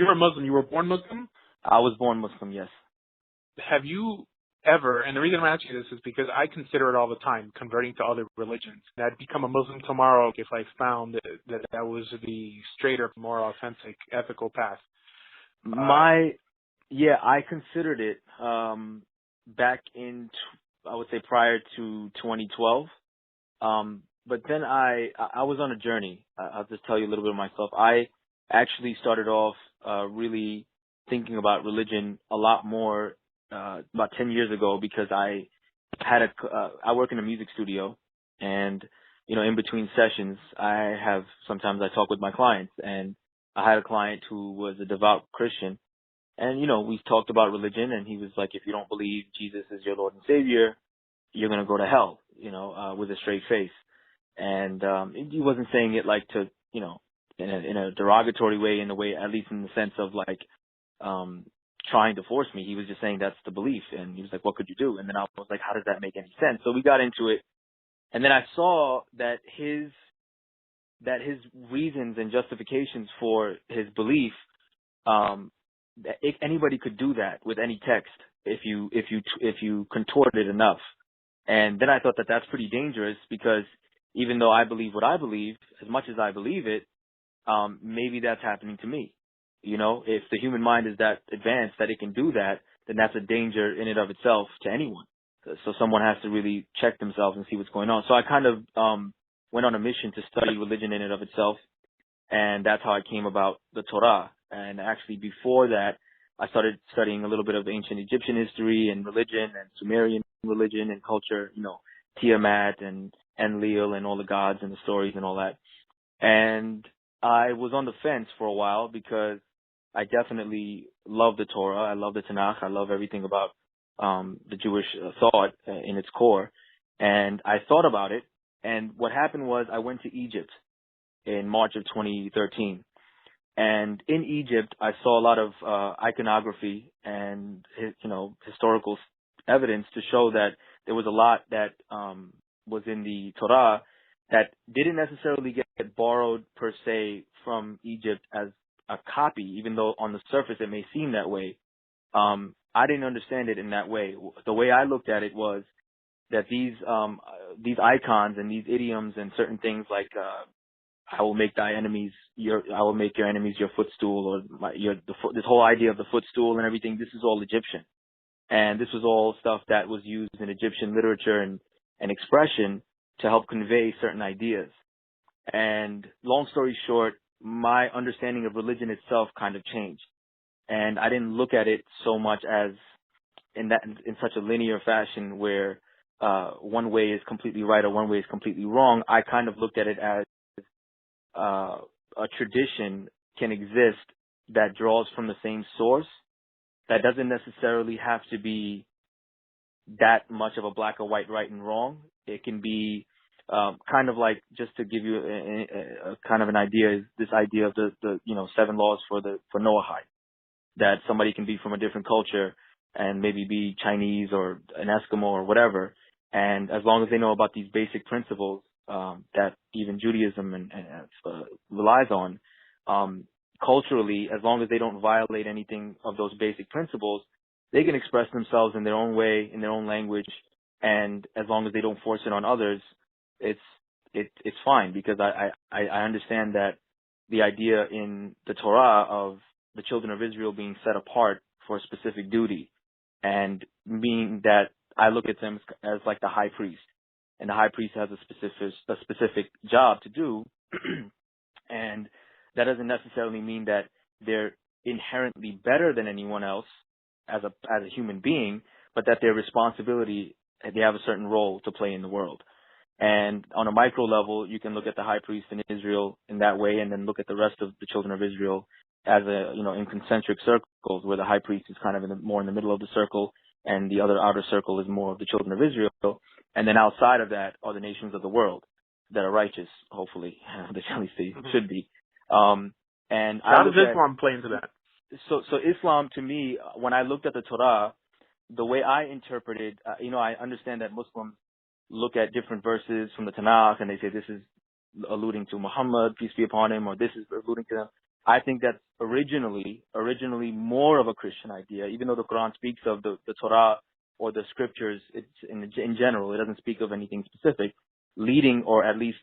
you're a Muslim. You were born Muslim? I was born Muslim, yes. Have you ever, and the reason I'm asking this is because I consider it all the time, converting to other religions. I'd become a Muslim tomorrow if I found that was the straighter, more authentic, ethical path. I considered it back in, I would say prior to 2012. But then I was on a journey. I'll just tell you a little bit of myself. I actually started off really thinking about religion a lot more about 10 years ago, because I work in a music studio, and in between sessions sometimes I talk with my clients, and I had a client who was a devout Christian, and we talked about religion, and he was like, if you don't believe Jesus is your Lord and Savior, you're going to go to hell, with a straight face. And he wasn't saying it like to, in a derogatory way, at least in the sense of like trying to force me. He was just saying that's the belief. And he was like, what could you do? And then I was like, how does that make any sense? So we got into it. And then I saw that his reasons and justifications for his belief, that anybody could do that with any text if you contort it enough. And then I thought that that's pretty dangerous, because even though I believe what I believe, as much as I believe it, maybe that's happening to me. If the human mind is that advanced that it can do that, then that's a danger in and of itself to anyone. So someone has to really check themselves and see what's going on. So I kind of went on a mission to study religion in and of itself, and that's how I came about the Torah. And actually before that, I started studying a little bit of ancient Egyptian history and religion and Sumerian religion and culture, Tiamat and Enlil and all the gods and the stories and all that. And I was on the fence for a while, because I definitely love the Torah. I love the Tanakh. I love everything about the Jewish thought in its core. And I thought about it. And what happened was I went to Egypt in March of 2013. And in Egypt, I saw a lot of iconography and, historical evidence to show that there was a lot that was in the Torah that didn't necessarily get borrowed per se from Egypt as a copy, even though on the surface it may seem that way. I didn't understand it in that way. The way I looked at it was that these icons and these idioms and certain things like I will make your enemies your footstool, or this whole idea of the footstool and everything. This is all Egyptian, and this was all stuff that was used in Egyptian literature and expression to help convey certain ideas. And long story short, my understanding of religion itself kind of changed, and I didn't look at it so much as in such a linear fashion where one way is completely right or one way is completely wrong. I kind of looked at it as a tradition can exist that draws from the same source. That doesn't necessarily have to be that much of a black or white, right and wrong. It can be kind of like, just to give you a kind of an idea, is this idea of the 7 laws for Noahide, that somebody can be from a different culture and maybe be Chinese or an Eskimo or whatever, and as long as they know about these basic principles that even Judaism and relies on, culturally, as long as they don't violate anything of those basic principles, they can express themselves in their own way, in their own language, and as long as they don't force it on others, it's fine, because I understand that the idea in the Torah of the children of Israel being set apart for a specific duty, and meaning that I look at them as like the high priest, and the high priest has a specific job to do, and that doesn't necessarily mean that they're inherently better than anyone else as a human being, but that their responsibility, they have a certain role to play in the world. And on a micro level, you can look at the high priest in Israel in that way, and then look at the rest of the children of Israel as in concentric circles, where the high priest is kind of more in the middle of the circle, and the other outer circle is more of the children of Israel. And then outside of that are the nations of the world that are righteous, hopefully, they should be. And how does Islam play into that? So Islam, to me, when I looked at the Torah, the way I interpreted, I understand that Muslims look at different verses from the Tanakh and they say this is alluding to Muhammad, peace be upon him, or this is alluding to them. I think that's originally more of a Christian idea, even though the Quran speaks of the Torah or the scriptures. It's in general, it doesn't speak of anything specific, leading or at least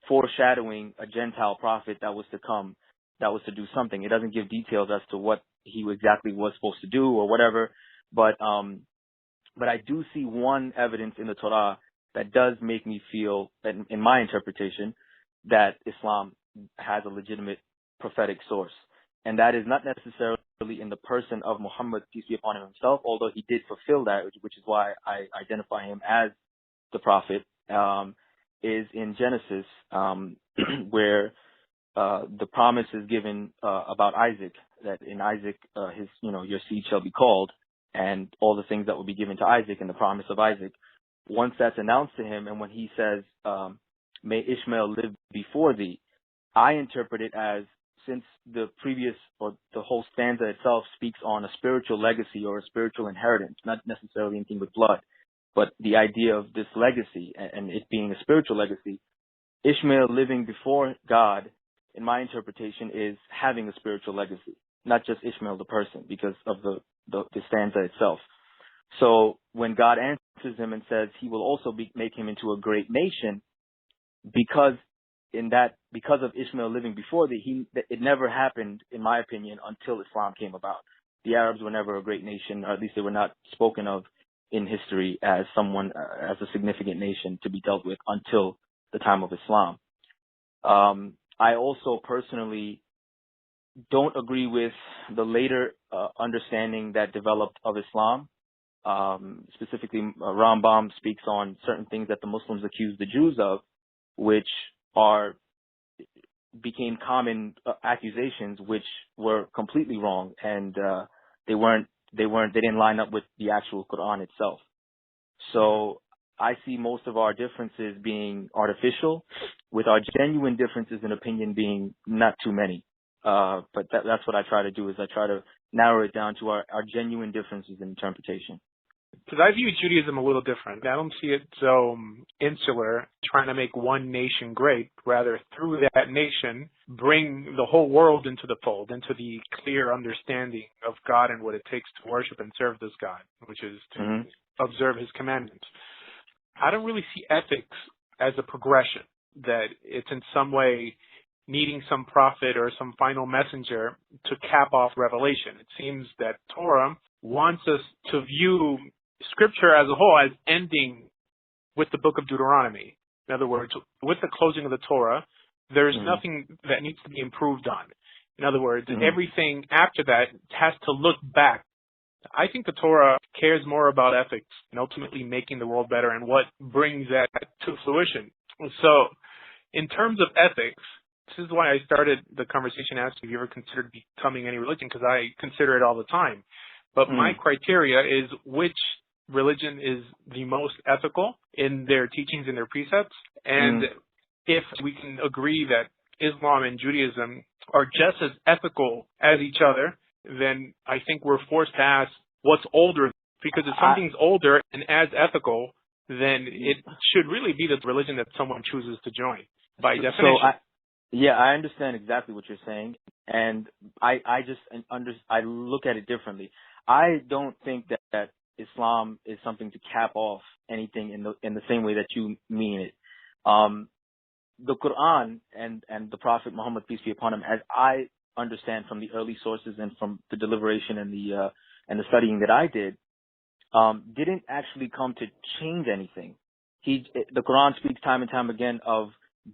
foreshadowing a Gentile prophet that was to come, that was to do something. It doesn't give details as to what he exactly was supposed to do or whatever, but I do see one evidence in the Torah that does make me feel, in my interpretation, that Islam has a legitimate prophetic source. And that is not necessarily in the person of Muhammad, peace be upon him himself, although he did fulfill that, which is why I identify him as the prophet, is in Genesis, where the promise is given about Isaac, that in Isaac, your seed shall be called, and all the things that will be given to Isaac and the promise of Isaac. Once that's announced to him, and when he says, may Ishmael live before thee, I interpret it as, since the previous, or the whole stanza itself speaks on a spiritual legacy or a spiritual inheritance, not necessarily anything with blood, but the idea of this legacy and it being a spiritual legacy, Ishmael living before God, in my interpretation, is having a spiritual legacy, not just Ishmael the person, because of the stanza itself. So when God answers him and says he will also make him into a great nation, because of Ishmael living before it never happened, in my opinion, until Islam came about. The Arabs were never a great nation, or at least they were not spoken of in history as as a significant nation to be dealt with until the time of Islam. I also personally don't agree with the later understanding that developed of Islam. Specifically, Rambam speaks on certain things that the Muslims accuse the Jews of, which became common accusations, which were completely wrong, and they didn't line up with the actual Quran itself. So I see most of our differences being artificial, with our genuine differences in opinion being not too many. But that's what I try to do, is I try to narrow it down to our genuine differences in interpretation. Because I view Judaism a little different. I don't see it so insular, trying to make one nation great. Rather, through that nation, bring the whole world into the fold, into the clear understanding of God and what it takes to worship and serve this God, which is to observe his commandments. I don't really see ethics as a progression, that it's in some way needing some prophet or some final messenger to cap off revelation. It seems that Torah wants us to view Scripture as a whole as ending with the book of Deuteronomy. In other words, with the closing of the Torah, there's nothing that needs to be improved on. In other words, everything after that has to look back. I think the Torah cares more about ethics and ultimately making the world better and what brings that to fruition. So in terms of ethics, this is why I started the conversation asking if you ever considered becoming any religion, because I consider it all the time. But my criteria is which religion is the most ethical in their teachings and their precepts. And if we can agree that Islam and Judaism are just as ethical as each other, then I think we're forced to ask what's older. Because if something's older and as ethical, then it should really be the religion that someone chooses to join, by definition. I understand exactly what you're saying, and I look at it differently. I don't think that Islam is something to cap off anything in the same way that you mean it. The Quran and the Prophet Muhammad, peace be upon him, as I understand from the early sources and from the deliberation and the studying that I did, didn't actually come to change anything. The Quran speaks time and time again of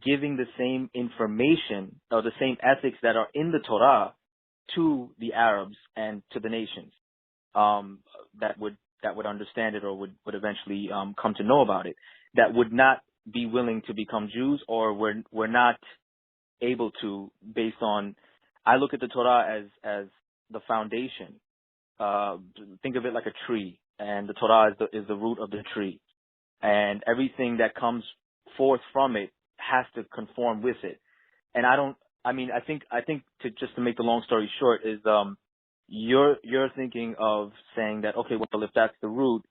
giving the same information or the same ethics that are in the Torah to the Arabs and to the nations that would understand it or would eventually come to know about it, that would not be willing to become Jews or were not able to, based on, I look at the Torah as the foundation. Think of it like a tree, and the Torah is the root of the tree, and everything that comes forth from it has to conform with it. And I think to make the long story short is you're thinking of saying that, okay, well, if that's the root,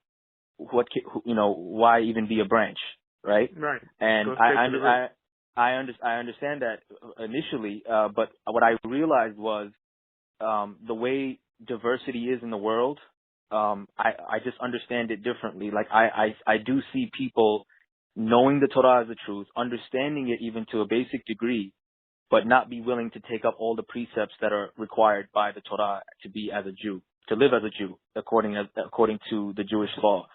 why even be a branch, right? Right. And I understand that initially, but what I realized was the way diversity is in the world. I just understand it differently. Like I do see people knowing the Torah as the truth, understanding it even to a basic degree, but not be willing to take up all the precepts that are required by the Torah to be as a Jew, to live as a Jew, according to the Jewish law.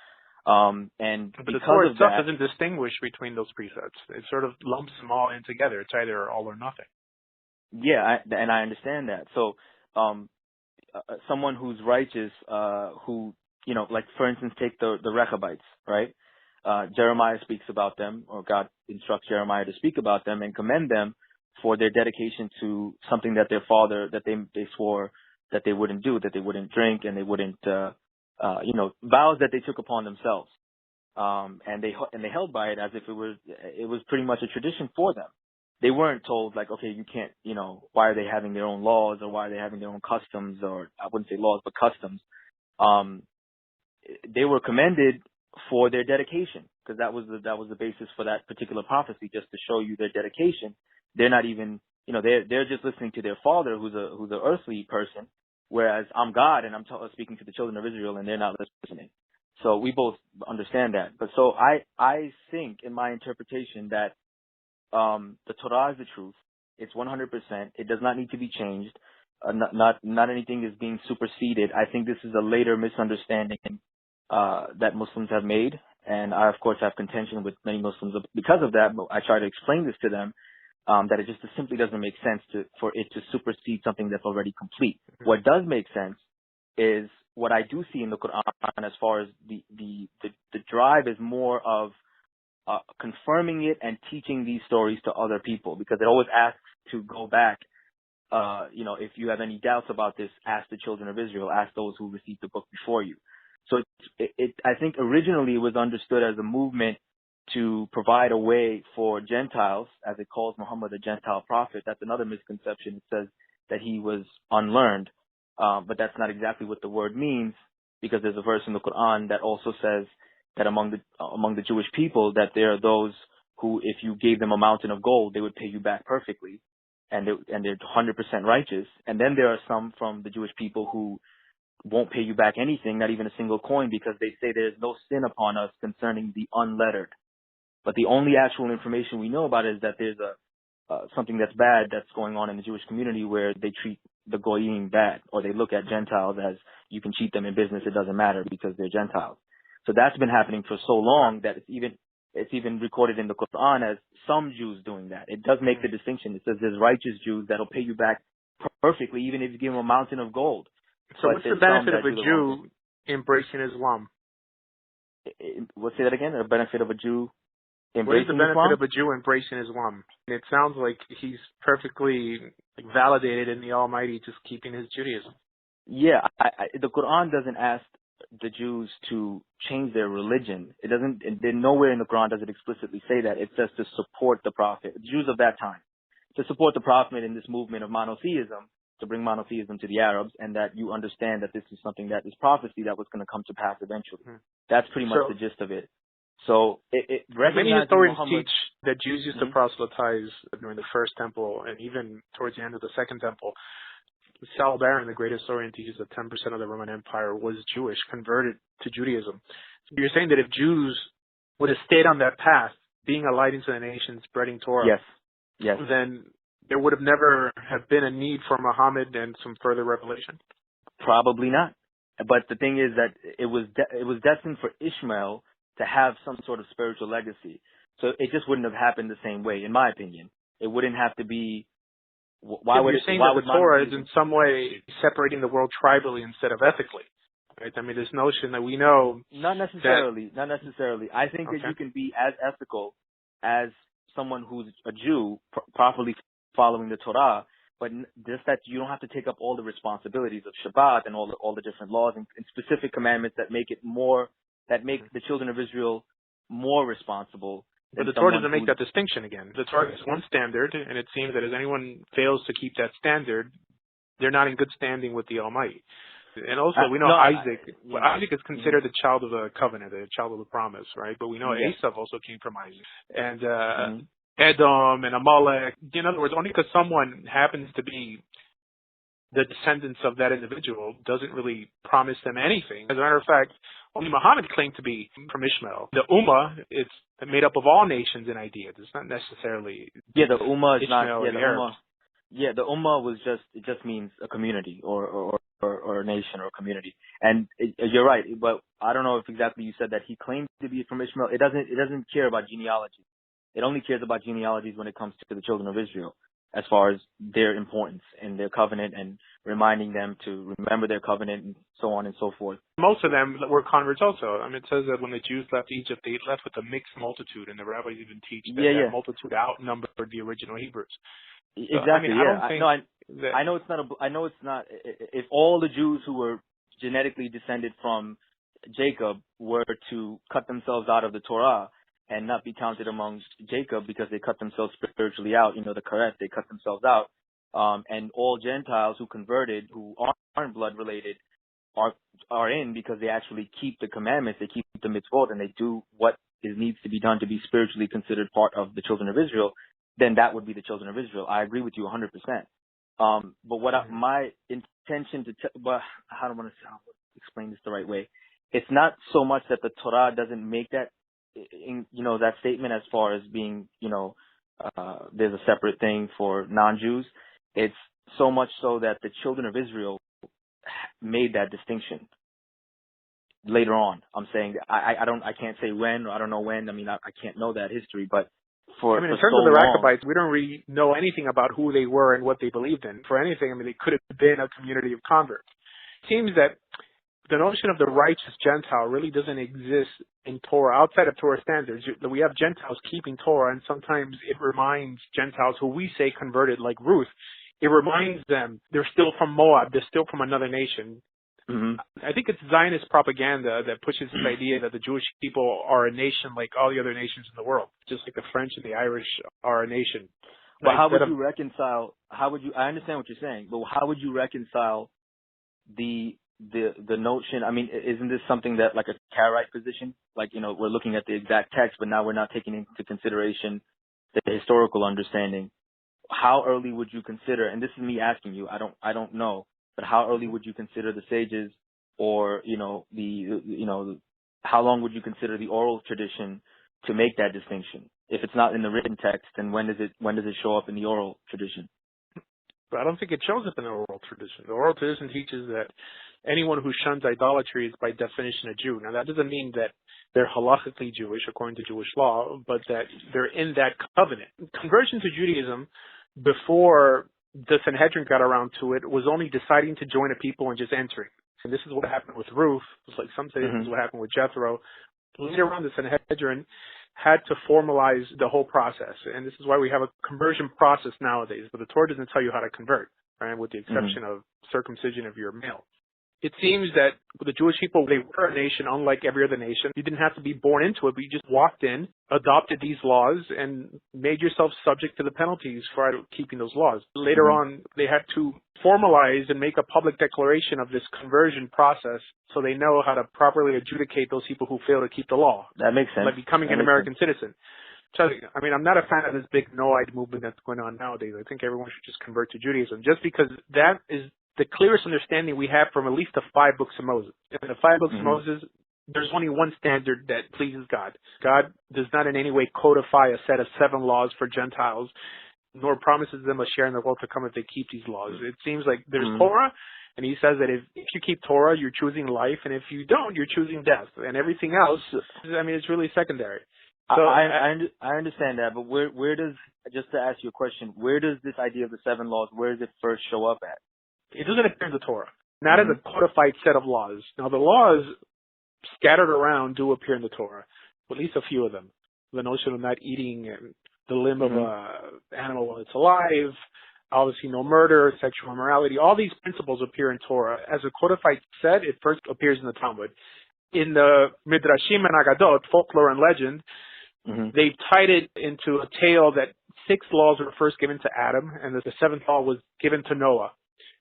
And but the because Torah of itself that, doesn't distinguish between those precepts. It sort of lumps them all in together. It's either all or nothing. yeah, and I understand that. So, someone who's righteous, who, like for instance, take the Rechabites, right? Jeremiah speaks about them, or God instructs Jeremiah to speak about them and commend them for their dedication to something that their father, that they swore that they wouldn't do, that they wouldn't drink, and they wouldn't, vows that they took upon themselves. And they held by it as if it was pretty much a tradition for them. They weren't told like, okay, you can't, why are they having their own laws, or why are they having their own customs, or I wouldn't say laws, but customs. They were commended for their dedication, because that was the basis for that particular prophecy, just to show you their dedication. They're not even, they're just listening to their father, who's an earthly person, whereas I'm God and I'm speaking to the children of Israel, and they're not listening. So we both understand that. But so I think in my interpretation that the Torah is the truth. It's 100%. It does not need to be changed. Not anything is being superseded. I think this is a later misunderstanding that Muslims have made, and I of course have contention with many Muslims because of that. But I try to explain this to them, that it just simply doesn't make sense for it to supersede something that's already complete. What does make sense is what I do see in the Quran as far as the drive is more of confirming it and teaching these stories to other people, because it always asks to go back. If you have any doubts about this, ask the children of Israel, ask those who received the book before you. So I think originally it was understood as a movement to provide a way for Gentiles, as it calls Muhammad a Gentile prophet. That's another misconception. It says that he was unlearned, but that's not exactly what the word means, because there's a verse in the Quran that also says that among the Jewish people, that there are those who, if you gave them a mountain of gold, they would pay you back perfectly, and they're 100% righteous. And then there are some from the Jewish people who won't pay you back anything, not even a single coin, because they say there's no sin upon us concerning the unlettered. But the only actual information we know about it is that there's something that's bad that's going on in the Jewish community, where they treat the goyim bad, or they look at Gentiles as you can cheat them in business, it doesn't matter because they're Gentiles. So that's been happening for so long that it's even recorded in the Quran as some Jews doing that. It does make the distinction. It says there's righteous Jews that'll pay you back perfectly, even if you give them a mountain of gold. So what's the benefit of a Jew embracing Islam? Say that again? The benefit of a Jew embracing Islam? What is the benefit of a Jew embracing Islam? It sounds like he's perfectly validated in the Almighty, just keeping his Judaism. Yeah, the Quran doesn't ask the Jews to change their religion. It doesn't. Nowhere in the Quran does it explicitly say that. It says to support the Prophet, the Jews of that time, to support the Prophet in this movement of monotheism, to bring monotheism to the Arabs, and that you understand that this is something that is prophecy that was going to come to pass eventually. That's pretty much the gist of it. So many historians Muhammad, teach that Jews used to proselytize during the first temple, and even towards the end of the second temple. Sal Baron, the great historian, teaches that 10% of the Roman Empire was Jewish, converted to Judaism. So you're saying that if Jews would have stayed on that path, being a light into the nations, spreading Torah, yes, then there would have never have been a need for Muhammad and some further revelation? Probably not. But the thing is that it was destined for Ishmael to have some sort of spiritual legacy. So it just wouldn't have happened the same way, in my opinion. It wouldn't have to be. You're saying that the Torah is in some way separating the world tribally instead of ethically, right? I mean, this notion that we know. Not necessarily. I think that you can be as ethical as someone who's a Jew, properly following the Torah, but just that you don't have to take up all the responsibilities of Shabbat and all the different laws and specific commandments that make the children of Israel more responsible. But the Torah doesn't make that distinction again. The Torah is one standard, and it seems that if anyone fails to keep that standard, they're not in good standing with the Almighty. And also, we know Isaac is considered the child of the covenant, the child of the promise, right? But we know Esau also came from Isaac. And Edom and Amalek. In other words, only because someone happens to be the descendants of that individual doesn't really promise them anything. As a matter of fact, only Muhammad claimed to be from Ishmael. The Ummah, it's made up of all nations and ideas. It's not necessarily the Ummah is Ishmael not. or the Arabs. The Ummah it just means a community or a nation or a community. And you're right, but I don't know if exactly you said that he claimed to be from Ishmael. It doesn't care about genealogy. It only cares about genealogies when it comes to the children of Israel, as far as their importance and their covenant and reminding them to remember their covenant and so on and so forth. Most of them were converts also. I mean, it says that when the Jews left Egypt, they left with a mixed multitude, and the rabbis even teach that that multitude outnumbered the original Hebrews. So, exactly. I know it's not. If all the Jews who were genetically descended from Jacob were to cut themselves out of the Torah and not be counted among Jacob because they cut themselves spiritually out, the correct, they cut themselves out, and all Gentiles who converted, who aren't blood related, are in because they actually keep the commandments, they keep the mitzvot, and they do what needs to be done to be spiritually considered part of the children of Israel, then that would be the children of Israel. I agree with you 100%. But what my intention how do I want to explain this the right way? It's not so much that the Torah doesn't make that, that statement as far as being, there's a separate thing for non-Jews. It's so much so that the children of Israel made that distinction later on. I'm saying I can't say when, or I don't know when. I mean, I can't know that history, but in terms of the Rechabites, we don't really know anything about who they were and what they believed in. For anything, they could have been a community of converts. It seems that the notion of the righteous Gentile really doesn't exist in Torah, outside of Torah standards. We have Gentiles keeping Torah, and sometimes it reminds Gentiles who we say converted, like Ruth, it reminds them they're still from Moab, they're still from another nation. Mm-hmm. I think it's Zionist propaganda that pushes this idea that the Jewish people are a nation like all the other nations in the world, just like the French and the Irish are a nation. But how would you reconcile? I understand what you're saying, but how would you reconcile the notion? I mean, isn't this something that like a Karaite position? Like, we're looking at the exact text, but now we're not taking into consideration the historical understanding. How early would you consider? And this is me asking you. I don't know. But how early would you consider the sages, or how long would you consider the oral tradition to make that distinction? If it's not in the written text, then when does it show up in the oral tradition? But I don't think it shows up in the oral tradition. The oral tradition teaches that anyone who shuns idolatry is by definition a Jew. Now that doesn't mean that they're halakhically Jewish according to Jewish law, but that they're in that covenant. Conversion to Judaism before the Sanhedrin got around to it was only deciding to join a people and just entering. And this is what happened with Ruth. It's like some say this is what happened with Jethro. Later on, the Sanhedrin had to formalize the whole process. And this is why we have a conversion process nowadays. But the Torah doesn't tell you how to convert, right? With the exception of circumcision if you're male. It seems that the Jewish people, they were a nation unlike every other nation. You didn't have to be born into it, but you just walked in, adopted these laws, and made yourself subject to the penalties for keeping those laws. Later on, they had to formalize and make a public declaration of this conversion process so they know how to properly adjudicate those people who fail to keep the law. That makes sense. Like becoming an American citizen. So, I'm not a fan of this big Noahide movement that's going on nowadays. I think everyone should just convert to Judaism, just because that is the clearest understanding we have from at least the 5 books of Moses. In the 5 books of Moses, there's only one standard that pleases God. God does not in any way codify a set of 7 laws for Gentiles, nor promises them a share in the world to come if they keep these laws. It seems like there's Torah, and he says that if you keep Torah, you're choosing life, and if you don't, you're choosing death. And everything else, it's really secondary. So I understand that, but where does, just to ask you a question, where does this idea of the 7 laws, where does it first show up at? It doesn't appear in the Torah, not as a codified set of laws. Now, the laws scattered around do appear in the Torah, at least a few of them. The notion of not eating the limb of an animal while it's alive, obviously no murder, sexual immorality, all these principles appear in Torah. As a codified set, it first appears in the Talmud. In the Midrashim and Agadot, folklore and legend, they've tied it into a tale that 6 laws were first given to Adam, and the 7th law was given to Noah.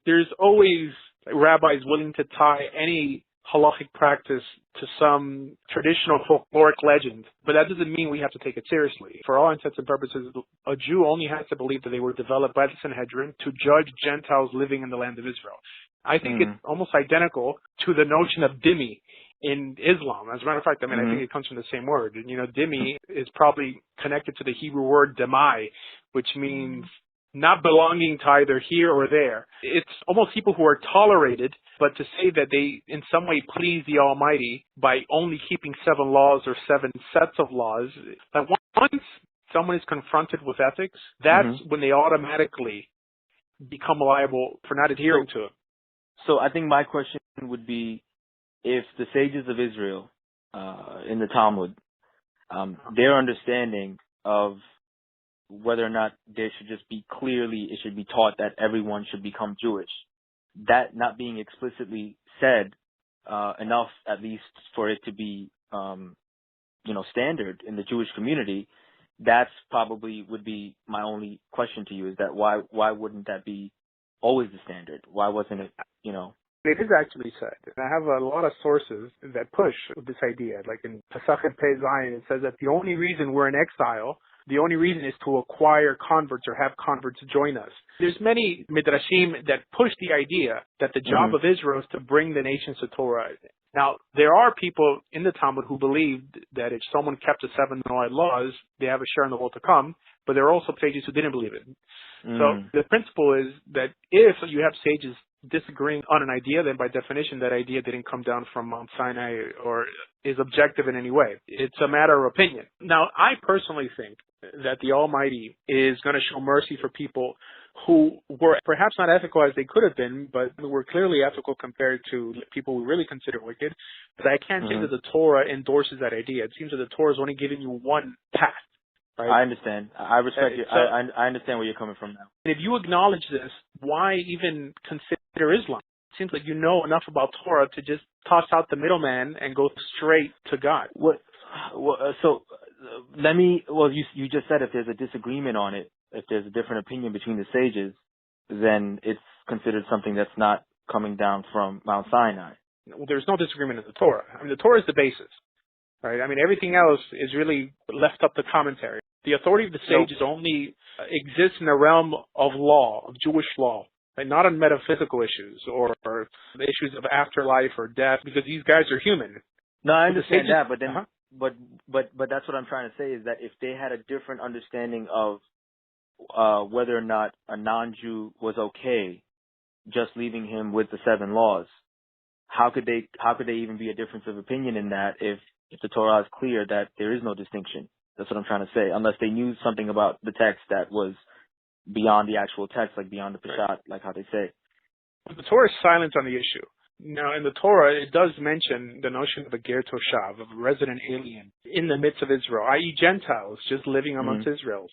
There's always rabbis willing to tie any halachic practice to some traditional folkloric legend, but that doesn't mean we have to take it seriously. For all intents and purposes, a Jew only has to believe that they were developed by the Sanhedrin to judge Gentiles living in the land of Israel. I think it's almost identical to the notion of dhimmi in Islam. As a matter of fact, I think it comes from the same word. And, dhimmi is probably connected to the Hebrew word demai, which means not belonging to either here or there. It's almost people who are tolerated, but to say that they in some way please the Almighty by only keeping 7 laws or 7 sets of laws, like once someone is confronted with ethics, that's when they automatically become liable for not adhering to it. So I think my question would be, if the sages of Israel in the Talmud, their understanding of whether or not there should just be it should be taught that everyone should become Jewish, that not being explicitly said enough, at least for it to be, standard in the Jewish community, that's probably would be my only question to you, is that why wouldn't that be always the standard? Why wasn't it, It is actually said. And I have a lot of sources that push this idea. Like in Pesach Pei Zayin, it says that the only reason we're in exile, the only reason is to acquire converts or have converts join us. There's many midrashim that push the idea that the job of Israel is to bring the nations to Torah. Now, there are people in the Talmud who believed that if someone kept the 7 Noahide laws, they have a share in the world to come, but there are also sages who didn't believe it. So the principle is that if you have sages disagreeing on an idea, then by definition that idea didn't come down from Mount Sinai or is objective in any way. It's a matter of opinion. Now, I personally think that the Almighty is going to show mercy for people who were perhaps not ethical as they could have been, but were clearly ethical compared to people we really consider wicked. But I can't say that the Torah endorses that idea. It seems that the Torah is only giving you one path. Right? I understand. I respect you. I understand where you're coming from now. If you acknowledge this, why even consider Islam? It seems like you know enough about Torah to just toss out the middleman and go straight to God. You just said if there's a disagreement on it, if there's a different opinion between the sages, then it's considered something that's not coming down from Mount Sinai. Well, there's no disagreement in the Torah. The Torah is the basis. Right? Everything else is really left up to commentary. The authority of the sages only exists in the realm of law, of Jewish law, right? Not on metaphysical issues or issues of afterlife or death, because these guys are human. No, I understand that, but then, but that's what I'm trying to say is that if they had a different understanding of whether or not a non-Jew was okay, just leaving him with the 7 laws, how could they even be a difference of opinion in that if the Torah is clear that there is no distinction? That's what I'm trying to say. Unless they knew something about the text that was beyond the actual text, like beyond the Peshat, like how they say. The Torah is silent on the issue. Now, in the Torah, it does mention the notion of a ger toshav, of a resident alien, in the midst of Israel, i.e. Gentiles, just living amongst Israelis.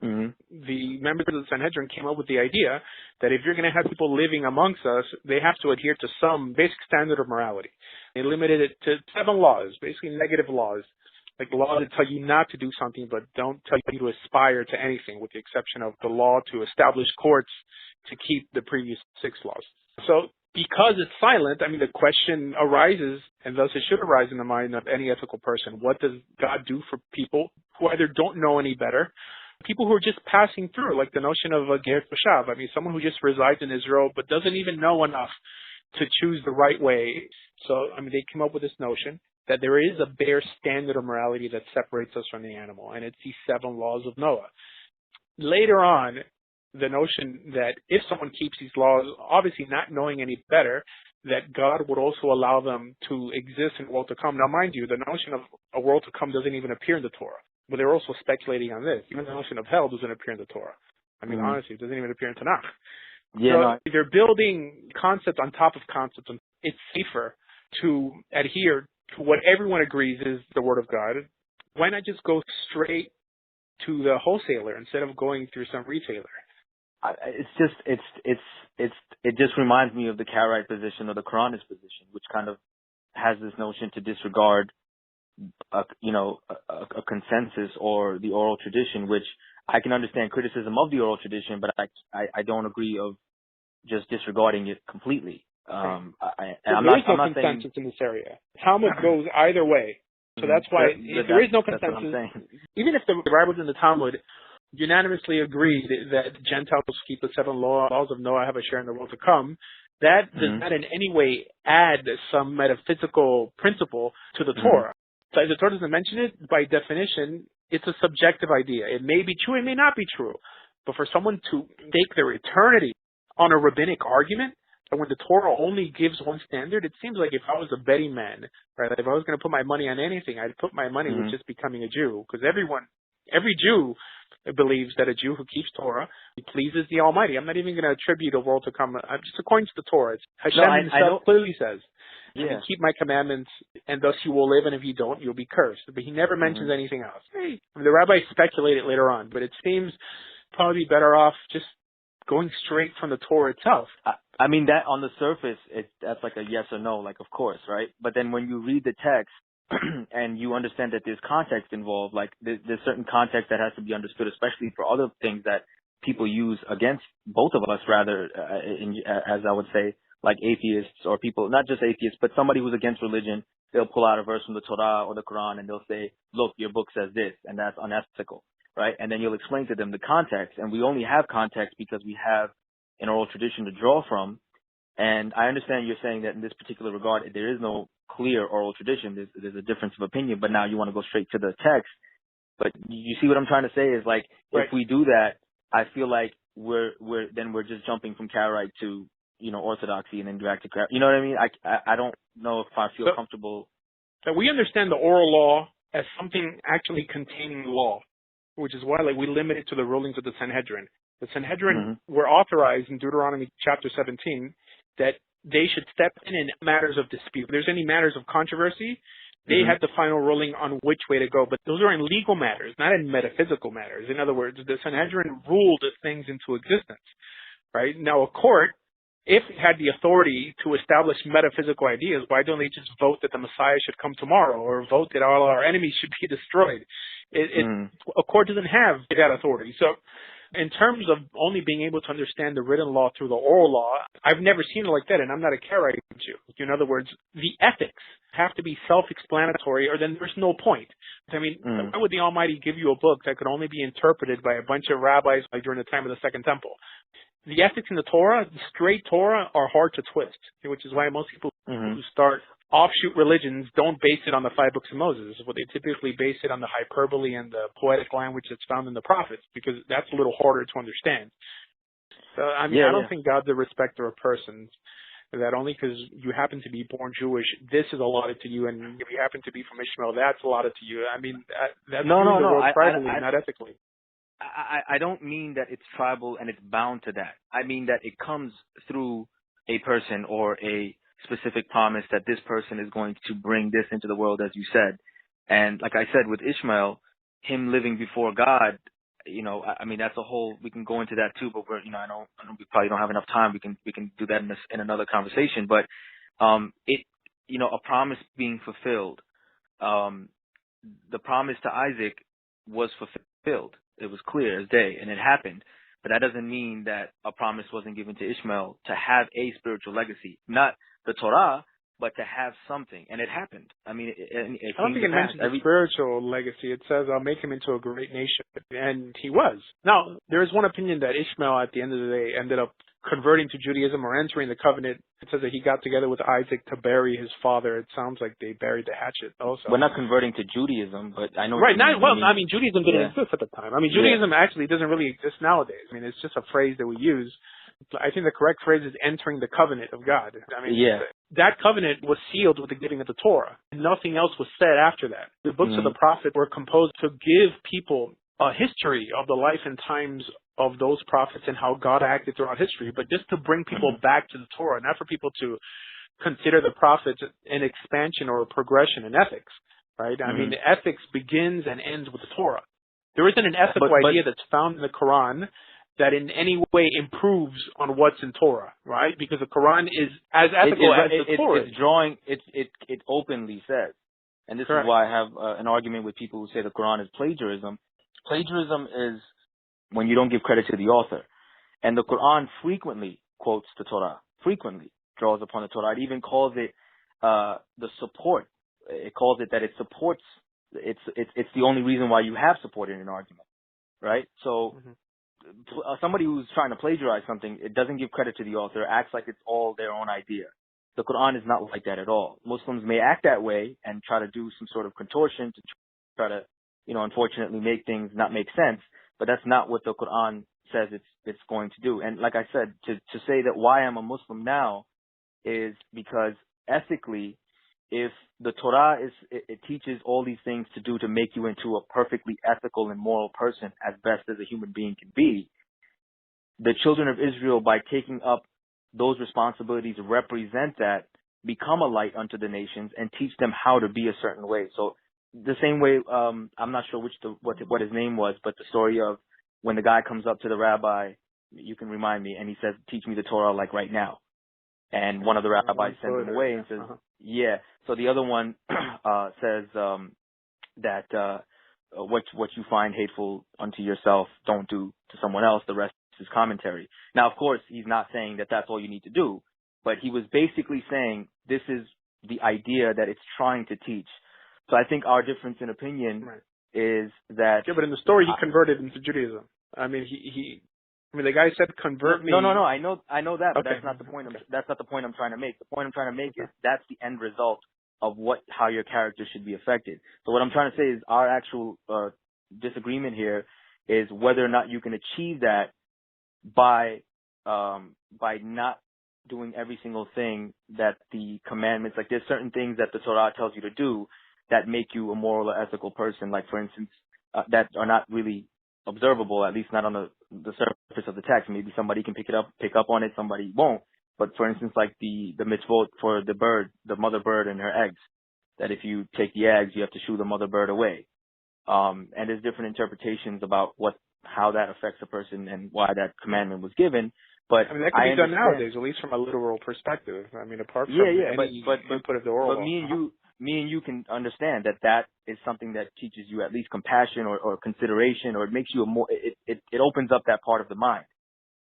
The members of the Sanhedrin came up with the idea that if you're going to have people living amongst us, they have to adhere to some basic standard of morality. They limited it to 7 laws, basically negative laws, like laws that tell you not to do something but don't tell you to aspire to anything, with the exception of the law to establish courts to keep the previous 6 laws. So because it's silent, the question arises, and thus it should arise in the mind of any ethical person. What does God do for people who either don't know any better, people who are just passing through, like the notion of a ger toshav, someone who just resides in Israel but doesn't even know enough to choose the right way. So, they came up with this notion that there is a bare standard of morality that separates us from the animal, and it's these 7 laws of Noah. Later on, the notion that if someone keeps these laws, obviously not knowing any better, that God would also allow them to exist in the world to come. Now, mind you, the notion of a world to come doesn't even appear in the Torah, but they're also speculating on this. Even the notion of hell doesn't appear in the Torah. Honestly, it doesn't even appear in Tanakh. They're building concept on top of concept. It's safer to adhere to what everyone agrees is the Word of God. Why not just go straight to the wholesaler instead of going through some retailer? It just reminds me of the Karaite position or the Quranist position, which kind of has this notion to disregard a consensus or the oral tradition, which I can understand criticism of the oral tradition, but I don't agree of just disregarding it completely. There is no consensus in this area. Talmud goes either way. So that's why there is no consensus. Even if the rabbis in the Talmud unanimously agreed that Gentiles keep the 7 laws of Noah, have a share in the world to come, that does not in any way add some metaphysical principle to the Torah. So if the Torah doesn't mention it, by definition, it's a subjective idea. It may be true, it may not be true. But for someone to stake their eternity on a rabbinic argument, and when the Torah only gives one standard, it seems like if I was a betting man, right, if I was going to put my money on anything, I'd put my money with just becoming a Jew. Because every Jew believes that a Jew who keeps Torah pleases the Almighty. I'm not even going to attribute a world to come. Just according to the Torah, Hashem himself clearly says, you keep my commandments, and thus you will live, and if you don't, you'll be cursed. But he never mentions anything else. The rabbis speculate it later on, but it seems probably better off just going straight from the Torah itself. I mean, that on the surface, that's like a yes or no, like of course, right? But then when you read the text and you understand that there's context involved, like there's certain context that has to be understood, especially for other things that people use against both of us, rather, as I would say, like atheists or people, not just atheists, but somebody who's against religion, they'll pull out a verse from the Torah or the Quran and they'll say, look, your book says this, and that's unethical, right? And then you'll explain to them the context, and we only have context because we have an oral tradition to draw from. And I understand you're saying that in this particular regard, there is no clear oral tradition. There's a difference of opinion, but now you want to go straight to the text. But you see what I'm trying to say is like, if we do that, I feel like we're just jumping from Karaite to, orthodoxy and then back to Karaite. You know what I mean? I don't know if I feel comfortable. So we understand the oral law as something actually containing law, which is why we limit it to the rulings of the Sanhedrin. The Sanhedrin were authorized in Deuteronomy chapter 17 that they should step in matters of dispute. If there's any matters of controversy, they had the final ruling on which way to go. But those are in legal matters, not in metaphysical matters. In other words, the Sanhedrin ruled things into existence. Right? Now, a court, if it had the authority to establish metaphysical ideas, why don't they just vote that the Messiah should come tomorrow, or vote that all our enemies should be destroyed? A court doesn't have that authority. So in terms of only being able to understand the written law through the oral law, I've never seen it like that, and I'm not a Karaite Jew. In other words, the ethics have to be self-explanatory, or then there's no point. I mean, why would the Almighty give you a book that could only be interpreted by a bunch of rabbis during the time of the Second Temple? The ethics in the Torah, the straight Torah, are hard to twist, which is why most people who start offshoot religions don't base it on the 5 books of Moses. Well, they typically base it on the hyperbole and the poetic language that's found in the prophets, because that's a little harder to understand. So, I don't think God's a respecter of persons, that only because you happen to be born Jewish, this is allotted to you, and if you happen to be from Ishmael, that's allotted to you. I mean, that's the world tribally, not ethically. I don't mean that it's tribal and it's bound to that. I mean that it comes through a person or a specific promise that this person is going to bring this into the world, as you said. And like I said, with Ishmael, him living before God, I mean, that's a whole, we can go into that too, but we probably don't have enough time. We can do that in another conversation. But, a promise being fulfilled, the promise to Isaac was fulfilled. It was clear as day, and it happened. But that doesn't mean that a promise wasn't given to Ishmael to have a spiritual legacy. Not the Torah, but to have something. And it happened. I mean, I don't think it mentions a spiritual legacy. It says, I'll make him into a great nation. And he was. Now, there is one opinion that Ishmael, at the end of the day, ended up converting to Judaism or entering the covenant. It says that he got together with Isaac to bury his father. It sounds like they buried the hatchet also. We're not converting to Judaism, but I know. Right. Judaism didn't exist at the time. I mean, Judaism actually doesn't really exist nowadays. I mean, it's just a phrase that we use. I think the correct phrase is entering the covenant of God. I mean, that covenant was sealed with the giving of the Torah. Nothing else was said after that. The books of the prophets were composed to give people a history of the life and times of those prophets and how God acted throughout history, but just to bring people back to the Torah, not for people to consider the prophets an expansion or a progression in ethics, right? I mean, ethics begins and ends with the Torah. There isn't an ethical idea that's found in the Quran that in any way improves on what's in Torah, right? Because the Quran is as ethical as the Torah. It openly says, and this is why I have an argument with people who say the Quran is plagiarism. Plagiarism is when you don't give credit to the author. And the Quran frequently quotes the Torah. Frequently. draws upon the Torah. It even calls it the support. It calls it that it supports. It's the only reason why you have support in an argument, right? So somebody who's trying to plagiarize something, it doesn't give credit to the author, acts like it's all their own idea. The Quran is not like that at all. Muslims may act that way and try to do some sort of contortion to try to, unfortunately make things not make sense, but that's not what the Quran says it's going to do. And like I said, to say that why I'm a Muslim now is because ethically, if the Torah it teaches all these things to do to make you into a perfectly ethical and moral person as best as a human being can be, the children of Israel, by taking up those responsibilities, represent that, become a light unto the nations, and teach them how to be a certain way. So the same way, I'm not sure what his name was, but the story of when the guy comes up to the rabbi, you can remind me, and he says, "Teach me the Torah like right now." And one of the rabbis sends him away and says, yeah. So the other one says that what you find hateful unto yourself, don't do to someone else. The rest is commentary. Now, of course, he's not saying that that's all you need to do, but he was basically saying this is the idea that it's trying to teach. So I think our difference in opinion is that... Yeah, but in the story, he converted into Judaism. I mean, the guy said, "Convert me." No. I know that, but that's not the point. That's not the point I'm trying to make. The point I'm trying to make is that's the end result of how your character should be affected. So what I'm trying to say is our actual disagreement here is whether or not you can achieve that by not doing every single thing that the commandments, like there's certain things that the Torah tells you to do that make you a moral or ethical person, like for instance, that are not really observable, at least not on the surface of the text. Maybe somebody can pick up on it, somebody won't. But for instance, like the mitzvot for the mother bird and her eggs, that if you take the eggs, you have to shoo the mother bird away. And there's different interpretations about how that affects a person and why that commandment was given. But I mean, that can be done nowadays, at least from a literal perspective. I mean, apart from any input of the oral. But me and you can understand that is something that teaches you at least compassion or consideration, or it makes you it opens up that part of the mind.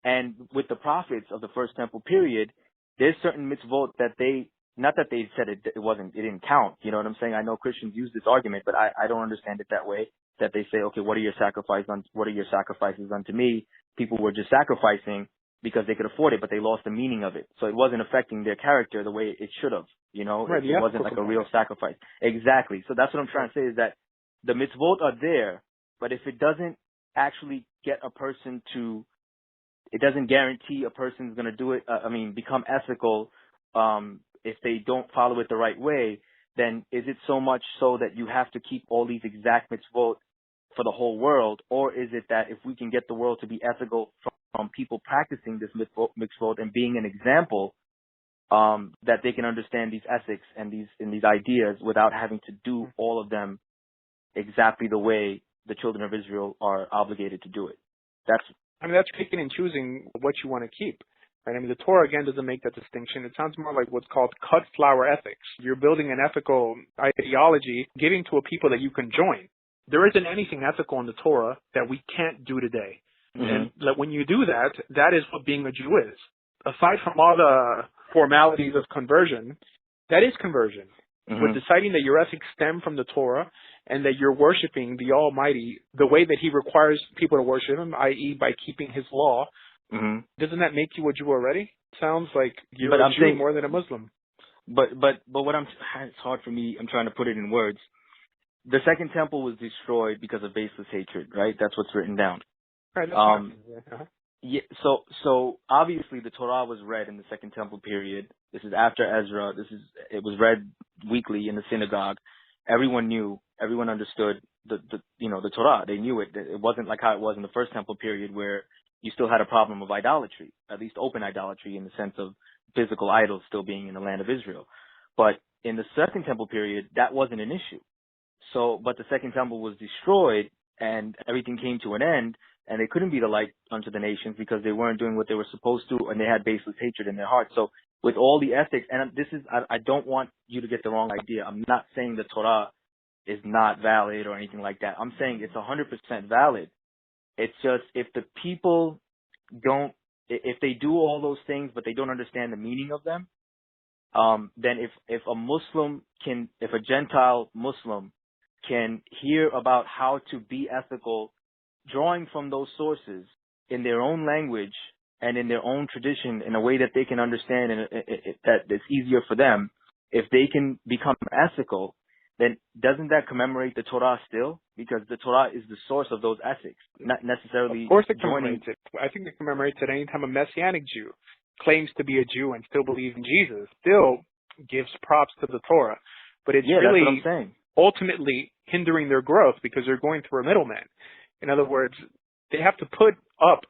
And with the prophets of the First Temple period, there's certain mitzvot that not that they said it didn't count. You know what I'm saying? I know Christians use this argument, but I don't understand it that way. That they say, okay, what are your sacrifices unto me? People were just sacrificing because they could afford it, but they lost the meaning of it. So it wasn't affecting their character the way it should have. Right, it wasn't like a real sacrifice. Exactly. So that's what I'm trying to say, is that the mitzvot are there, but if it doesn't actually get a person it doesn't guarantee a person's going to do it, become ethical, if they don't follow it the right way, then is it so much so that you have to keep all these exact mitzvot for the whole world? Or is it that if we can get the world to be ethical from people practicing this mitzvot and being an example, that they can understand these ethics and these ideas without having to do all of them exactly the way the children of Israel are obligated to do it? That's picking and choosing what you want to keep. Right? I mean, the Torah, again, doesn't make that distinction. It sounds more like what's called cut flower ethics. You're building an ethical ideology, giving to a people that you can join. There isn't anything ethical in the Torah that we can't do today. And when you do that, that is what being a Jew is. Aside from all the formalities of conversion, that is conversion. With deciding that your ethics stem from the Torah and that you're worshiping the Almighty the way that He requires people to worship Him, i.e. by keeping His law, doesn't that make you a Jew already? Sounds like you're a Jew more than a Muslim. But it's hard for me. I'm trying to put it in words. The Second Temple was destroyed because of baseless hatred, right? That's what's written down. Right. Yeah. So obviously the Torah was read in the Second Temple period. This is after Ezra. It was read weekly in the synagogue. Everyone knew. Everyone understood the Torah. They knew it. It wasn't like how it was in the First Temple period, where you still had a problem of idolatry, at least open idolatry, in the sense of physical idols still being in the land of Israel. But in the Second Temple period, that wasn't an issue. But the Second Temple was destroyed and everything came to an end, and they couldn't be the light unto the nations because they weren't doing what they were supposed to, and they had baseless hatred in their hearts. So with all the ethics, and I don't want you to get the wrong idea. I'm not saying the Torah is not valid or anything like that. I'm saying it's 100% valid. It's just if the people if they do all those things but they don't understand the meaning of them, then if a Gentile Muslim can hear about how to be ethical, drawing from those sources in their own language and in their own tradition in a way that they can understand and that it's easier for them, if they can become ethical, then doesn't that commemorate the Torah still? Because the Torah is the source of those ethics, not necessarily. Of course it commemorates it. I think it commemorates it anytime a Messianic Jew claims to be a Jew and still believes in Jesus, still gives props to the Torah. But it's really that's what I'm saying. Ultimately hindering their growth because they're going through a middleman. In other words, they have to put up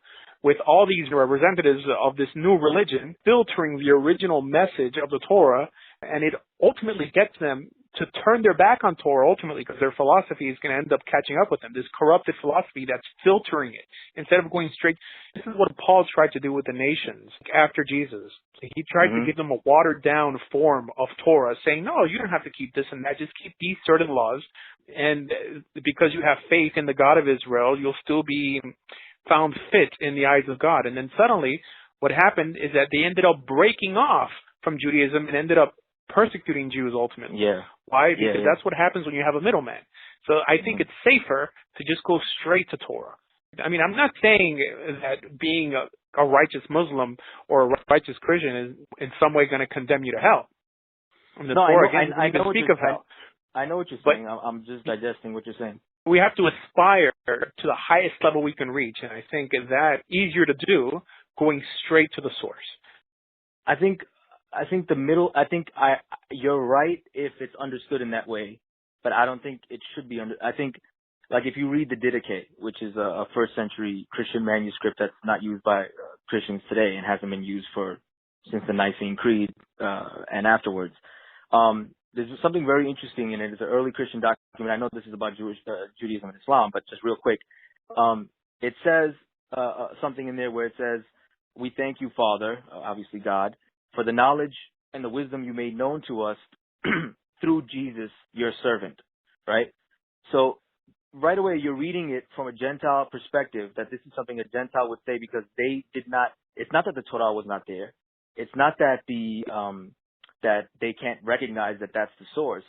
with all these representatives of this new religion, filtering the original message of the Torah, and it ultimately gets them to turn their back on Torah ultimately because their philosophy is going to end up catching up with them, this corrupted philosophy that's filtering it. Instead of going straight, this is what Paul tried to do with the nations after Jesus. He tried to give them a watered-down form of Torah, saying, no, you don't have to keep this and that, just keep these certain laws, and because you have faith in the God of Israel, you'll still be found fit in the eyes of God. And then suddenly, what happened is that they ended up breaking off from Judaism and ended up persecuting Jews ultimately. Yeah. Why? Because that's what happens when you have a middleman. So I think it's safer to just go straight to Torah. I mean, I'm not saying that being a righteous Muslim or a righteous Christian is in some way going to condemn you to hell. I mean, the Torah again doesn't even speak of hell. I know what you're saying. I'm just digesting what you're saying. We have to aspire to the highest level we can reach, and I think that easier to do going straight to the source. I think the middle. You're right if it's understood in that way, but I don't think it should be I think, like if you read the Didache, which is a first century Christian manuscript that's not used by Christians today and hasn't been used since the Nicene Creed and afterwards. There's something very interesting in it. It's an early Christian document. I know this is about Judaism and Islam, but just real quick, it says something in there where it says, "We thank you, Father, obviously God, for the knowledge and the wisdom you made known to us through Jesus, your servant." Right? So right away, you're reading it from a Gentile perspective, that this is something a Gentile would say because they did not. It's not that the Torah was not there. It's not that that they can't recognize that that's the source.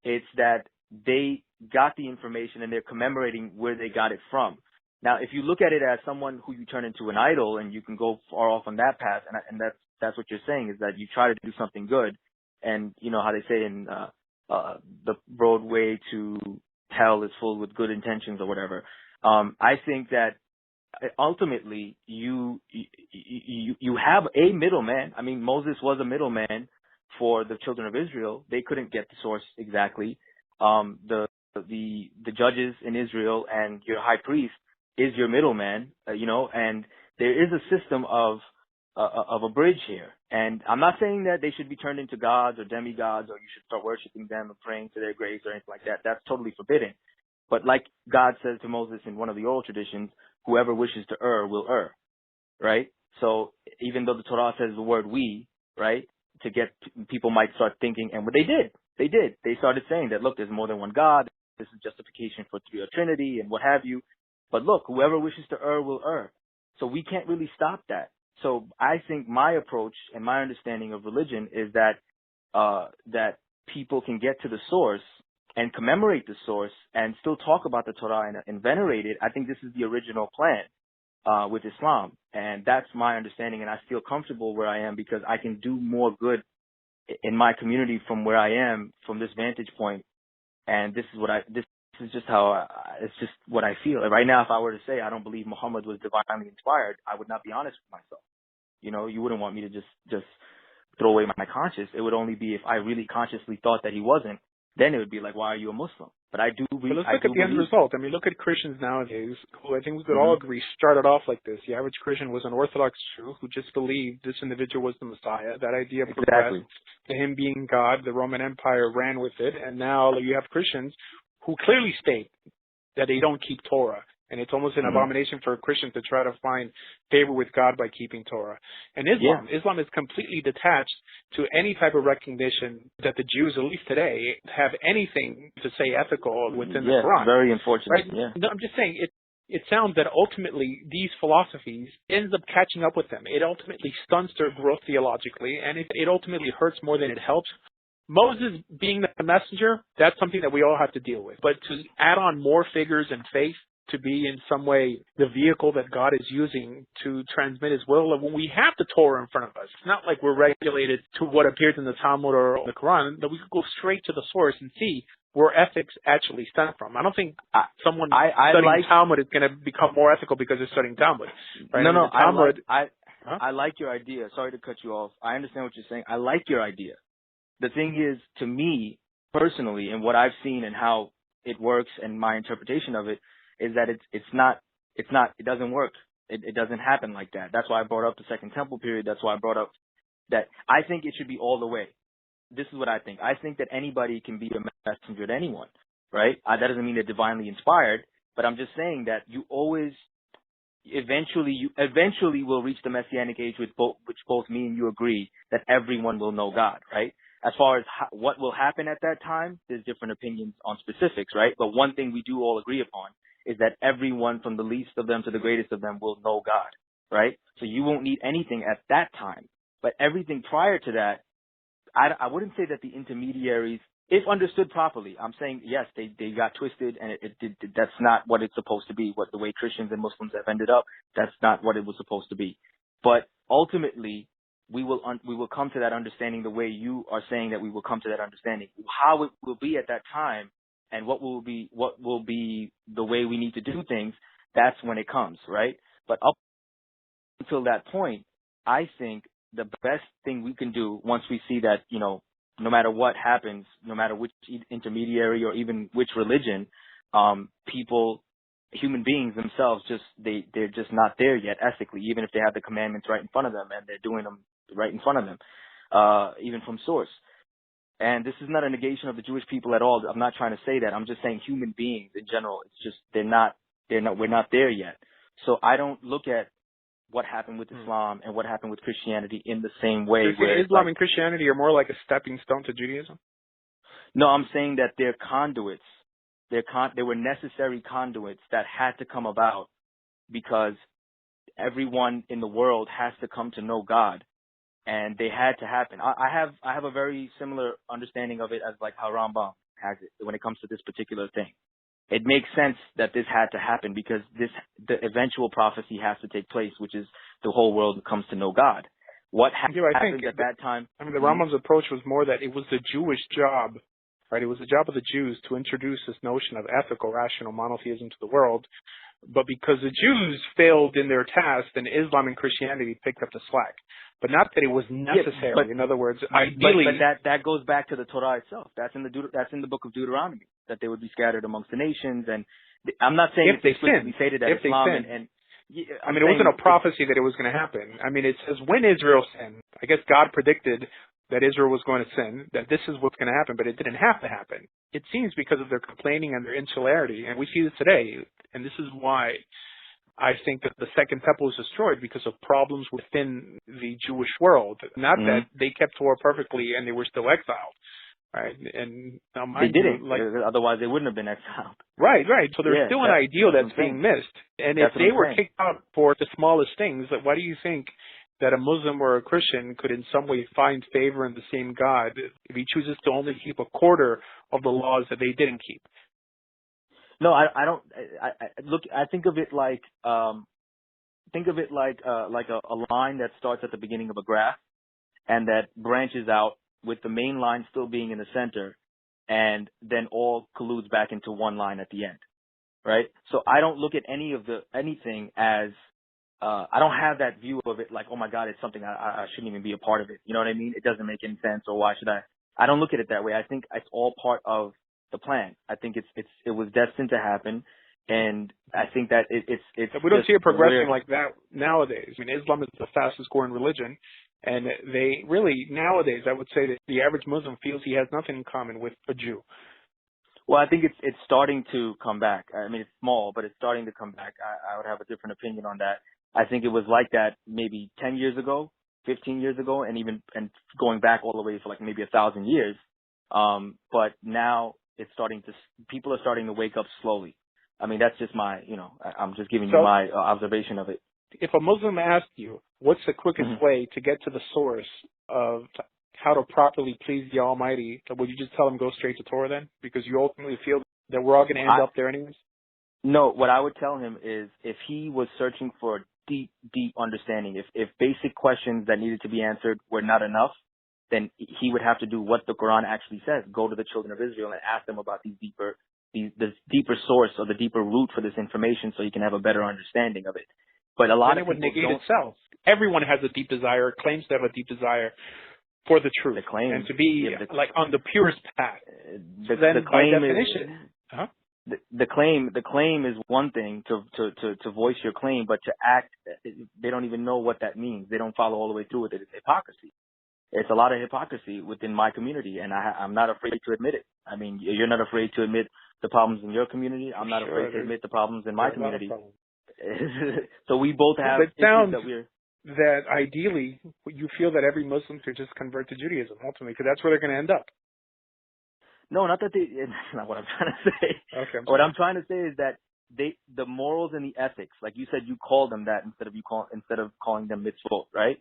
It's that they got the information and they're commemorating where they got it from. Now, if you look at it as someone who you turn into an idol, and you can go far off on that path, and that's what you're saying, is that you try to do something good, and you know how they say in the roadway to hell is full with good intentions or whatever. I think that ultimately you have a middleman. I mean, Moses was a middleman for the children of Israel. They couldn't get the source exactly. The judges in Israel and your high priest is your middleman, and there is a system of a bridge here. And I'm not saying that they should be turned into gods or demigods, or you should start worshiping them and praying to their graves or anything like that. That's totally forbidden. But like God says to Moses in one of the oral traditions, whoever wishes to err will err, right? So even though the Torah says the word we, right, to get people might start thinking, and what they did. They started saying that, look, there's more than one God. This is justification for the Trinity and what have you. But look, whoever wishes to err will err. So we can't really stop that. So I think my approach and my understanding of religion is that that people can get to the source and commemorate the source and still talk about the Torah and venerate it. I think this is the original plan with Islam, and that's my understanding. And I feel comfortable where I am because I can do more good in my community from where I am, from this vantage point. And this is just how it's just what I feel. Right now, if I were to say I don't believe Muhammad was divinely inspired, I would not be honest with myself. You wouldn't want me to just throw away my conscience. It would only be if I really consciously thought that he wasn't. Then it would be like, why are you a Muslim? But I do believe. But let's look at the end result. I mean, look at Christians nowadays, who I think we could all agree started off like this. The average Christian was an Orthodox Jew who just believed this individual was the Messiah. That idea progressed to him being God. The Roman Empire ran with it, and now you have Christians who clearly state that they don't keep Torah. And it's almost an abomination for a Christian to try to find favor with God by keeping Torah. And Islam is completely detached to any type of recognition that the Jews, at least today, have anything to say ethical within the Quran. Very unfortunate. Right? Yeah. No, I'm just saying it sounds that ultimately these philosophies ends up catching up with them. It ultimately stunts their growth theologically, and it ultimately hurts more than it helps. Moses being the messenger, that's something that we all have to deal with. But to add on more figures and faith to be in some way the vehicle that God is using to transmit his will, when we have the Torah in front of us, it's not like we're regulated to what appears in the Talmud or the Quran, that we could go straight to the source and see where ethics actually stem from. I don't think someone studying Talmud is going to become more ethical because they're studying Talmud. Right? No, Talmud, I like your idea. Sorry to cut you off. I understand what you're saying. I like your idea. The thing is, to me, personally, and what I've seen and how it works and my interpretation of it, is that it doesn't work. It doesn't happen like that. That's why I brought up the Second Temple period. That's why I brought up that I think it should be all the way. This is what I think. I think that anybody can be a messenger to anyone, right? That doesn't mean they're divinely inspired, but I'm just saying that you always, eventually will reach the Messianic age which both me and you agree that everyone will know God, right? As far as what will happen at that time, there's different opinions on specifics, right? But one thing we do all agree upon is that everyone from the least of them to the greatest of them will know God, right? So you won't need anything at that time. But everything prior to that, I wouldn't say that the intermediaries, if understood properly, I'm saying, yes, they got twisted and that's not what it's supposed to be. What the way Christians and Muslims have ended up, that's not what it was supposed to be. But ultimately, we will come to that understanding the way you are saying that we will come to that understanding. How it will be at that time and what will be the way we need to do things, that's when it comes, right? But up until that point, I think the best thing we can do once we see that, no matter what happens, no matter which intermediary or even which religion, human beings themselves they're just not there yet ethically, even if they have the commandments right in front of them and they're doing them right in front of them, even from source. And this is not a negation of the Jewish people at all. I'm not trying to say that. I'm just saying human beings in general. It's just we're not there yet. So I don't look at what happened with Islam and what happened with Christianity in the same way. So Islam and Christianity are more like a stepping stone to Judaism? No, I'm saying that they're conduits. They were necessary conduits that had to come about because everyone in the world has to come to know God, and they had to happen. I have a very similar understanding of it as like how Rambam has it when it comes to this particular thing. It makes sense that this had to happen because the eventual prophecy has to take place, which is the whole world comes to know God. What happened at that time? I mean, the Rambam's approach was more that it was the Jewish job, right? It was the job of the Jews to introduce this notion of ethical, rational monotheism to the world. But because the Jews failed in their task, then Islam and Christianity picked up the slack. But not that it was necessary. In other words, ideally, but that goes back to the Torah itself. That's in the book of Deuteronomy, that they would be scattered amongst the nations. And I'm not saying if they sinned, stated that Islam it wasn't a prophecy that it was going to happen. I mean, it says when Israel sinned, I guess God predicted that Israel was going to sin, that this is what's going to happen, but it didn't have to happen. It seems because of their complaining and their insularity, and we see this today, and this is why I think that the Second Temple was destroyed, because of problems within the Jewish world. Not that they kept Torah perfectly and they were still exiled, right? And now they didn't, otherwise they wouldn't have been exiled. Right. So there's still an ideal that's being missed. And if they were kicked out for the smallest things, why do you think that a Muslim or a Christian could in some way find favor in the same God if he chooses to only keep a quarter of the laws that they didn't keep? No, I don't. I think of it like a line that starts at the beginning of a graph and that branches out with the main line still being in the center, and then all colludes back into one line at the end, right? So I don't look at anything as I don't have that view of it like, oh my God, it's something I shouldn't even be a part of it. You know what I mean? It doesn't make any sense, or why should I? I don't look at it that way. I think it's all part of the plan. I think it was destined to happen, and I think that it's. We don't see it progressing like that nowadays. I mean, Islam is the fastest growing religion, and they really nowadays, I would say that the average Muslim feels he has nothing in common with a Jew. Well, I think it's starting to come back. I mean, it's small, but it's starting to come back. I would have a different opinion on that. I think it was like that maybe 10 years ago, 15 years ago, and going back all the way for like maybe 1,000 years. But now people are starting to wake up slowly. I mean, that's just my, I'm just giving you So my observation of it. if a Muslim asked you, what's the quickest Mhm. way to get to the source of how to properly please the Almighty, would you just tell them go straight to Torah then? Because you ultimately feel that we're all going to end up there anyways? No, what I would tell him is if he was searching for a deep, deep understanding, if basic questions that needed to be answered were not enough, then he would have to do what the Quran actually says. Go to the children of Israel and ask them about this deeper source or the deeper root for this information so you can have a better understanding of it. But a lot Then of it would people negate don't. itself. Everyone has a deep desire, claims to have a deep desire for the truth. The claim, and to be like on the purest path. the By claim definition, the claim is one thing to voice your claim, but to act, they don't even know what that means. They don't follow all the way through with it. It's hypocrisy. It's a lot of hypocrisy within my community, and I'm not afraid to admit it. I mean, you're not afraid to admit the problems in your community. I'm not afraid to admit the problems in my community. So we both have issues that we're. That ideally, you feel that every Muslim should just convert to Judaism ultimately, because that's where they're going to end up. No, not that that's not what I'm trying to say. Okay. What I'm trying to say is that the morals and the ethics, like you said, you call them that instead of calling them mitzvot, right?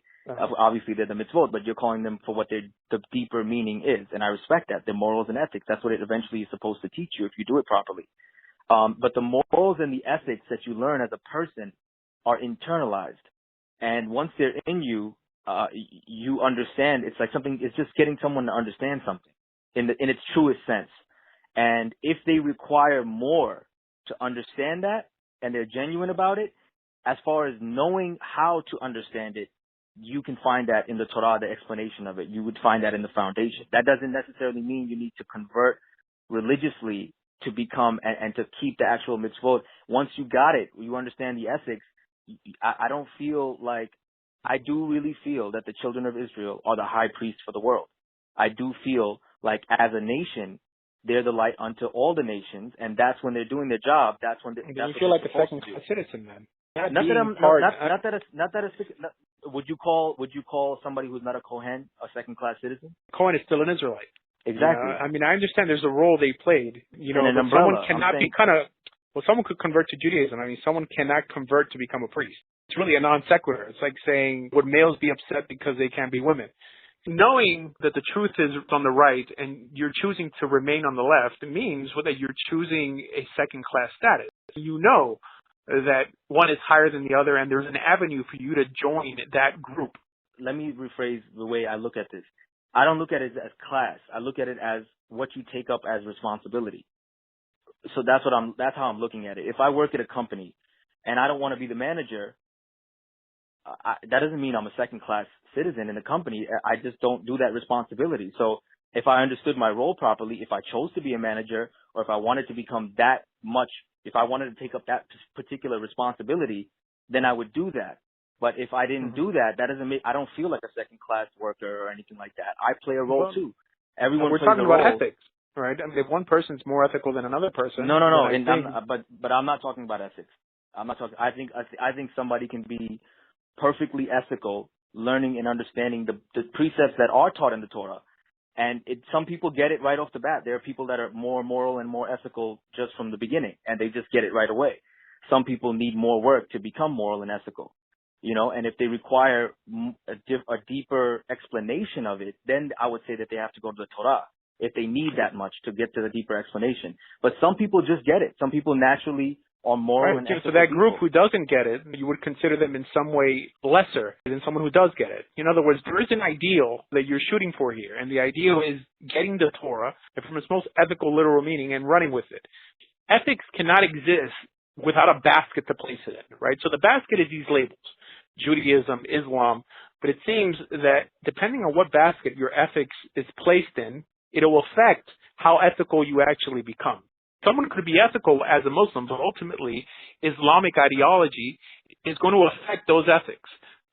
Obviously they're the mitzvot, but you're calling them for what the deeper meaning is, and I respect that. The morals and ethics, that's what it eventually is supposed to teach you if you do it properly. But the morals and the ethics that you learn as a person are internalized, and once they're in you, you understand. It's like something. It's just getting someone to understand something in its truest sense. And if they require more to understand that, and they're genuine about it, as far as knowing how to understand it, you can find that in the Torah, the explanation of it. You would find that in the foundation. That doesn't necessarily mean you need to convert religiously to become and to keep the actual mitzvot. Once you got it, you understand the ethics. I don't feel like, I do really feel that the children of Israel are the high priest for the world. I do feel like as a nation, they're the light unto all the nations, and that's when they're doing their job. That's when you feel like a second-class citizen, then. Would you call somebody who's not a Kohen a second-class citizen? Kohen is still an Israelite. Exactly. I mean, I understand there's a role they played. Someone could convert to Judaism. I mean, someone cannot convert to become a priest. It's really a non sequitur. It's like saying, would males be upset because they can't be women? Knowing that the truth is on the right and you're choosing to remain on the left, it means that you're choosing a second-class status. You know that one is higher than the other, and there's an avenue for you to join that group. Let me rephrase the way I look at this. I don't look at it as class. I look at it as what you take up as responsibility. So that's how I'm looking at it. If I work at a company and I don't want to be the manager, that doesn't mean I'm a second-class citizen in the company. I just don't do that responsibility. So if I understood my role properly, if I chose to be a manager, or if I wanted to become that much, if I wanted to take up that particular responsibility, then I would do that. But if I didn't do that, that doesn't make, I don't feel like a second-class worker or anything like that. I play a role too. Everyone plays a role. We're talking about ethics, right? I mean, if one person's more ethical than another person. No. But I'm not talking about ethics. I'm not talking. I think somebody can be perfectly ethical, learning and understanding the precepts that are taught in the Torah. And some people get it right off the bat. There are people that are more moral and more ethical just from the beginning, and they just get it right away. Some people need more work to become moral and ethical, and if they require a deeper explanation of it, then I would say that they have to go to the Torah if they need that much to get to the deeper explanation. But some people just get it. Some people naturally are moral and ethical. So that group who doesn't get it, you would consider them in some way lesser than someone who does get it. In other words, there is an ideal that you're shooting for here, and the ideal is getting the Torah from its most ethical, literal meaning and running with it. Ethics cannot exist without a basket to place it in, right? So the basket is these labels: Judaism, Islam. But it seems that depending on what basket your ethics is placed in, it will affect how ethical you actually become. Someone could be ethical as a Muslim, but ultimately Islamic ideology is going to affect those ethics,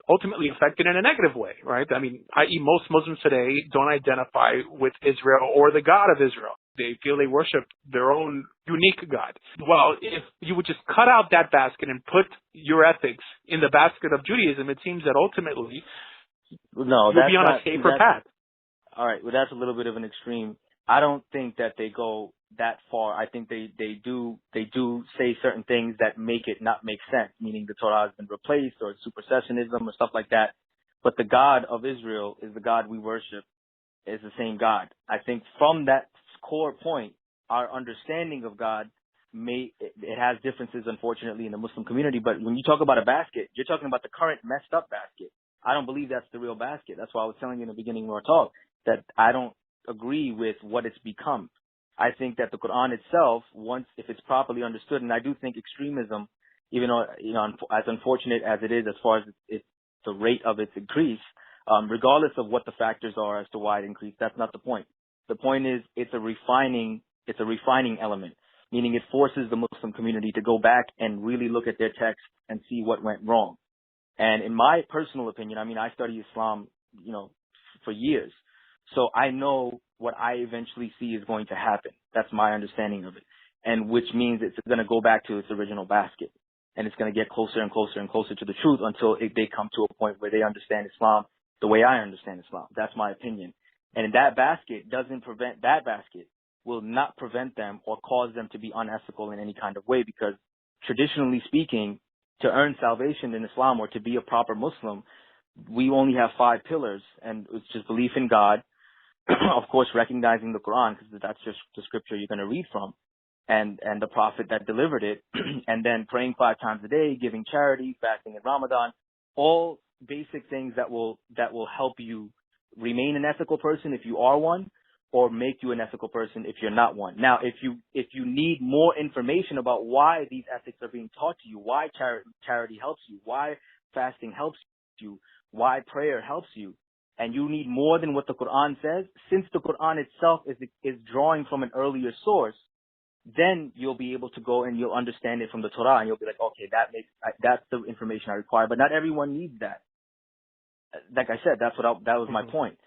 ultimately affected in a negative way, right? I mean, i.e. most Muslims today don't identify with Israel or the God of Israel. They feel they worship their own unique God. Well, if you would just cut out that basket and put your ethics in the basket of Judaism, it seems that ultimately you'll be on a safer path. All right, well, that's a little bit of an extreme. I don't think that they go that far. I think they do say certain things that make it not make sense, meaning the Torah has been replaced or supersessionism or stuff like that. But the God of Israel is the God we worship, is the same God. I think from that core point, our understanding of God it has differences, unfortunately, in the Muslim community. But when you talk about a basket, you're talking about the current messed up basket. I don't believe that's the real basket. That's why I was telling you in the beginning of our talk that I don't agree with what it's become. I think that the Quran itself, if it's properly understood, and I do think extremism, even though, as unfortunate as it is as far as the rate of its increase, regardless of what the factors are as to why it increased, that's not the point. The point is it's a refining element, meaning it forces the Muslim community to go back and really look at their text and see what went wrong. And in my personal opinion, I study Islam, for years. So I know what I eventually see is going to happen. That's my understanding of it. And which means it's going to go back to its original basket. And it's going to get closer and closer and closer to the truth until they come to a point where they understand Islam the way I understand Islam. That's my opinion. And that basket will not prevent them or cause them to be unethical in any kind of way, because traditionally speaking, to earn salvation in Islam or to be a proper Muslim, we only have 5 pillars, and it's just belief in God, of course recognizing the Quran, because that's just the scripture you're going to read from, and the prophet that delivered it, and then praying 5 times a day, giving charity, fasting in Ramadan, all basic things that will help you remain an ethical person if you are one, or make you an ethical person if you're not one. Now, if you need more information about why these ethics are being taught to you, why charity helps you, why fasting helps you, why prayer helps you, and you need more than what the Quran says, since the Quran itself is drawing from an earlier source, then you'll be able to go and you'll understand it from the Torah, and you'll be like, okay, that's the information I require. But not everyone needs that. Like I said, that was my point.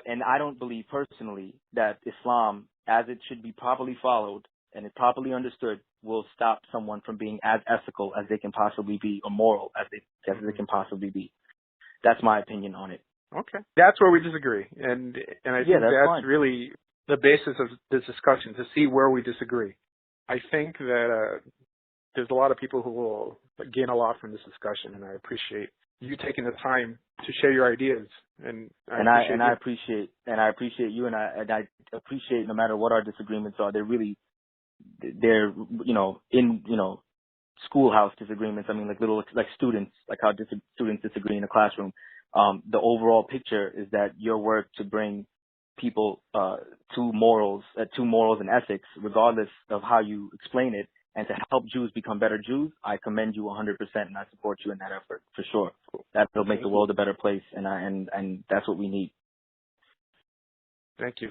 And I don't believe personally that Islam, as it should be properly followed and it properly understood, will stop someone from being as ethical as they can possibly be, or moral as they can possibly be. That's my opinion on it. Okay. That's where we disagree. And I think that's fine. really the basis of this discussion, to see where we disagree. I think that there's a lot of people who will gain a lot from this discussion, and I appreciate you taking the time to share your ideas. I appreciate you, and I appreciate no matter what our disagreements are, they're schoolhouse disagreements. Like students, like how students disagree in a classroom. The overall picture is that your work to bring people to morals and ethics, regardless of how you explain it, and to help Jews become better Jews, I commend you 100%, and I support you in that effort for sure. That'll make the world a better place, and that's what we need. Thank you.